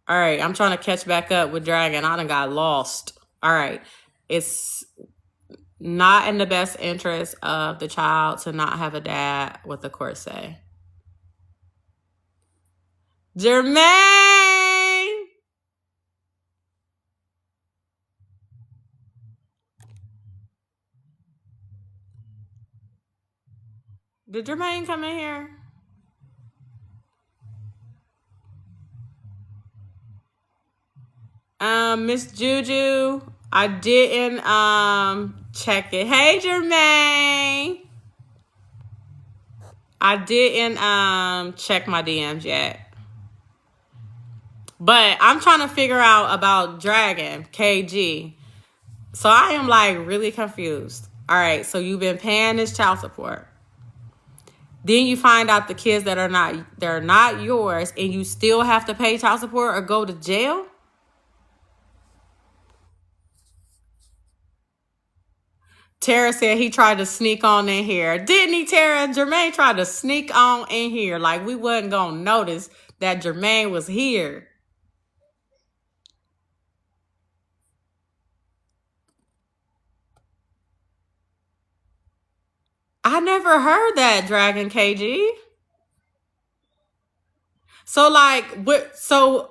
All right, I'm trying to catch back up with Dragon. I done got lost. All right. It's not in the best interest of the child to not have a dad, what the court say. Jermaine! Did Jermaine come in here? Miss Juju, I didn't check it. Hey Jermaine. I didn't check my DMs yet. But I'm trying to figure out about Dragon, KG. So I am like really confused. All right, so you've been paying this child support. Then you find out the kids that are they're not yours, and you still have to pay child support or go to jail? Tara said he tried to sneak on in here. Didn't he, Tara? Jermaine tried to sneak on in here. Like we wasn't going to notice that Jermaine was here. I never heard that, Dragon KG. So like, so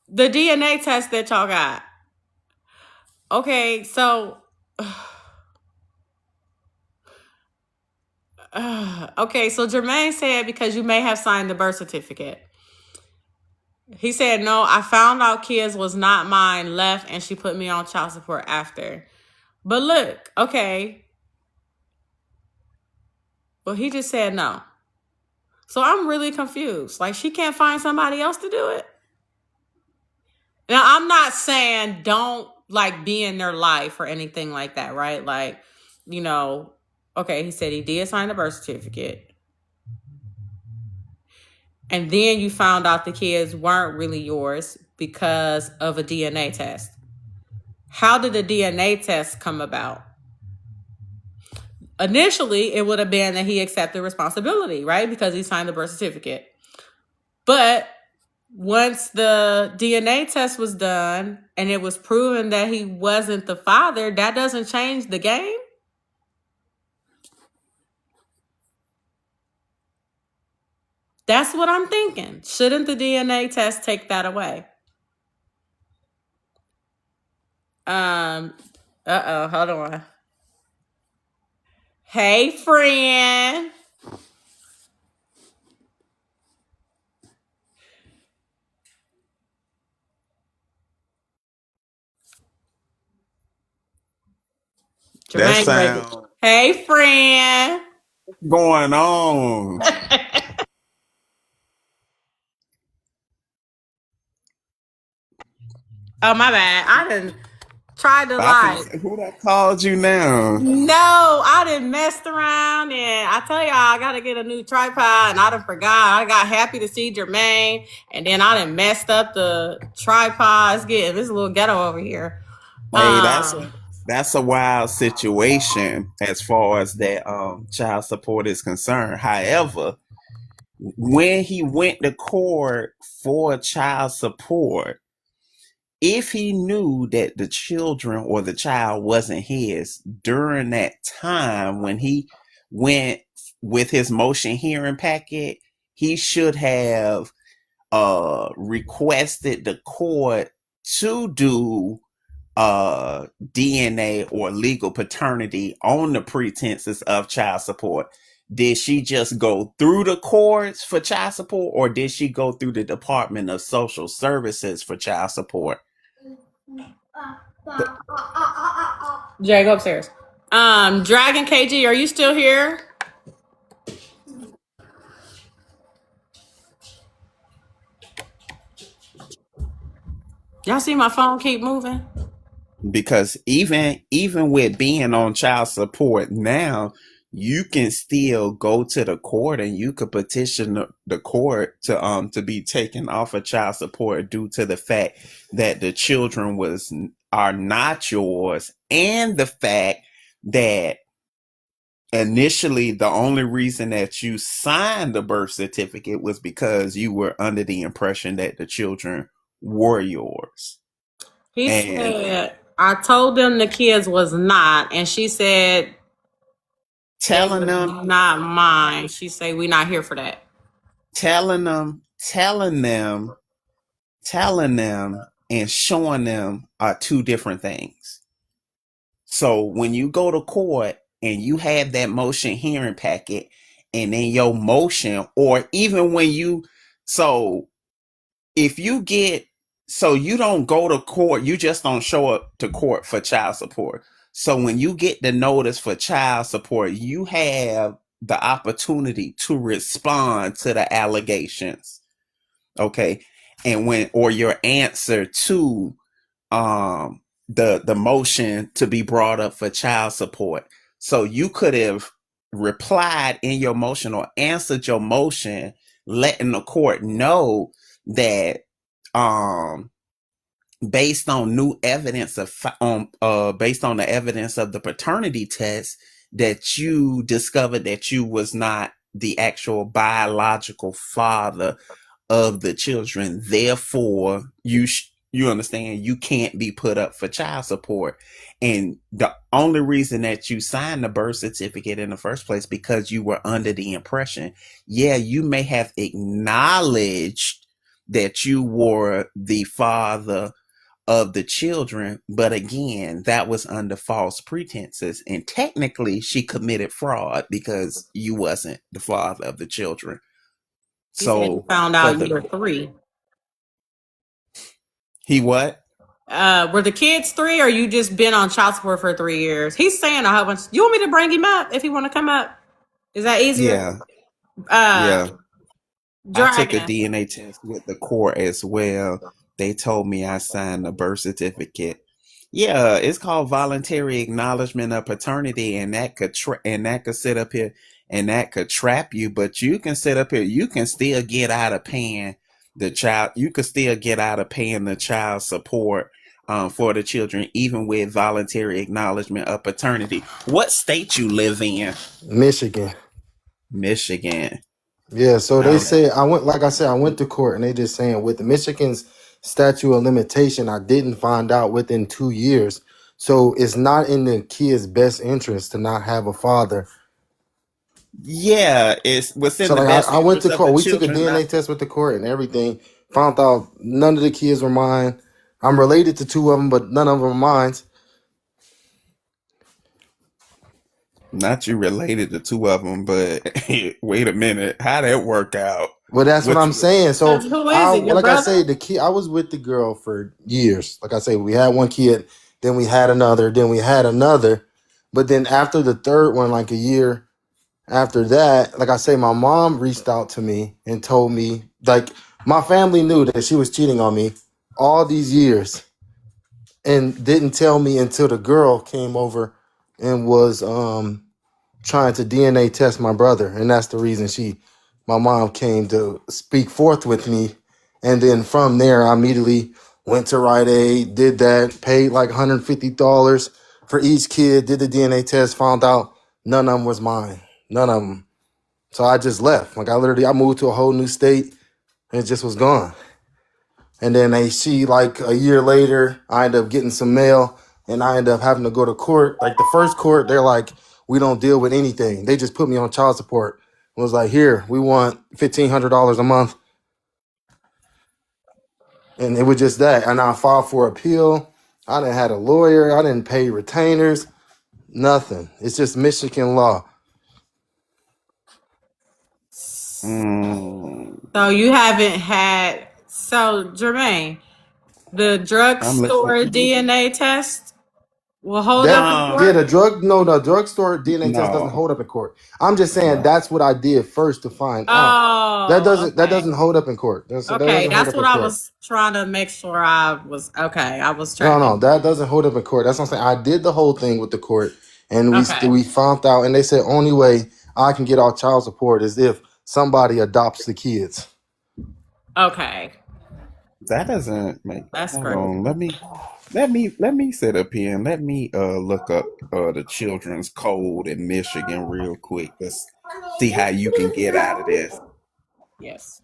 the DNA test that y'all got. Okay, so okay, so Jermaine said because you may have signed the birth certificate. He said, no, I found out kids was not mine, left, and she put me on child support after. But look, okay. But he just said no. So I'm really confused. Like, she can't find somebody else to do it? Now, I'm not saying don't, like, be in their life or anything like that, right? Like, you know, okay, he said he did sign the birth certificate. And then you found out the kids weren't really yours because of a DNA test. How did the DNA test come about? Initially, it would have been that he accepted responsibility, right? Because he signed the birth certificate. But once the DNA test was done and it was proven that he wasn't the father, that doesn't change the game? That's what I'm thinking. Shouldn't the DNA test take that away? Hold on. Hey, friend. That Jermaine, baby. sound Hey, friend. going on. Oh, my bad. I didn't try to I like. forget who that called you now. No, I done messed around and I tell y'all I gotta get a new tripod and I done forgot. I got happy to see Jermaine and then I done messed up the tripod. It's a little ghetto over here. Hey, Um that's a wild situation as far as that child support is concerned. However, when he went to court for child support, if he knew that the children or the child wasn't his during that time when he went with his motion hearing packet, he should have requested the court to do DNA or legal paternity on the pretenses of child support. Did she just go through the courts for child support, or did she go through the Department of Social Services for child support? Jay, go upstairs. Dragon KG, are you still here? Y'all see my phone keep moving? Because even with being on child support now, you can still go to the court and you could petition the court to be taken off of child support due to the fact that the children are not yours, and the fact that initially the only reason that you signed the birth certificate was because you were under the impression that the children were yours. He And said, I told them the kids was not, and she said they telling was them, not mine. She said we not here for that. telling them, telling them, telling them, and showing them are two different things. So when you go to court and you have that motion hearing packet, and then your motion, or even when you, so if you get, so you don't go to court, you just don't show up to court for child support. So when you get the notice for child support, you have the opportunity to respond to the allegations. Okay. And when, or your answer to the motion to be brought up for child support. So you could have replied in your motion or answered your motion, letting the court know that um based on new evidence of based on the evidence of the paternity test, that you discovered that you was not the actual biological father of the children. Therefore, you understand, you can't be put up for child support. And the only reason that you signed the birth certificate in the first place, because you were under the impression, yeah, you may have acknowledged that you were the father of the children, but again, that was under false pretenses, and technically she committed fraud because you wasn't the father of the children. He said he So found for out the, year 3. he what? Were the kids 3, or you just been on child support for 3 years? He's saying a whole bunch. You want me to bring him up if he want to come up? Is that easier? Yeah, Uh, yeah. I took a Dragon. DNA test with the court as well. They told me I signed the birth certificate. Yeah, it's called voluntary acknowledgement of paternity, and that could and that could sit up here and that could trap you. But you can sit up here. You can still get out of paying the child. You could still get out of paying the child support for the children, even with voluntary acknowledgement of paternity. What state you live in? Michigan. Michigan. Yeah, so they Um, say I went, like I said, I went to court and they just saying with the Michigan's statute of limitation, I didn't find out within 2 years. So it's not in the kid's best interest to not have a father. Yeah, it's what's in So the like best I went interest to of the court, we took a children. DNA test with the court and everything, found out none of the kids were mine. I'm related to 2 of them, but none of them are mine. Not you related to 2 of them, but wait a minute, how that work out? Well, that's what What I'm you? saying. So Who is it? Your like I say, brother? the kid, I was with the girl for years. Like I say, we had one kid, then we had another, then we had another. But then after the third one, like a year after that, like I say, my mom reached out to me and told me, like, my family knew that she was cheating on me all these years and didn't tell me until the girl came over and was trying to DNA test my brother, and that's the reason my mom came to speak forth with me. And then from there, I immediately went to Rite Aid, did that, paid like $150 for each kid, did the DNA test, found out none of them was mine, none of them. So I just left. Like I moved to a whole new state and it just was gone. And then like a year later, I ended up getting some mail and I ended up having to go to court. Like the first court, they're like, we don't deal with anything. They just put me on child support. It was like, here, we want $1,500 a month. And it was just that. And I filed for appeal. I didn't have a lawyer. I didn't pay retainers. Nothing. It's just Michigan law. Mm, So you haven't had. So Jermaine, the I'm listening. drugstore DNA test will hold up in That yeah, court. the drugstore DNA test doesn't No, hold up in court. I'm just saying no. that's what I did first to find out. Oh, That okay. doesn't hold up in court. That Okay, doesn't hold that's up what in I court. was trying to make sure I was okay. I was No, tracking. that doesn't hold up in court. That's what I'm saying. I did the whole thing with the court, and Okay. we found out, and they said only way I can get off child support is if somebody adopts the kids. Okay. That doesn't make. That's Hold great. on. Let me sit up here and let me look up the children's code in Michigan real quick. Let's see how you can get out of this. Yes.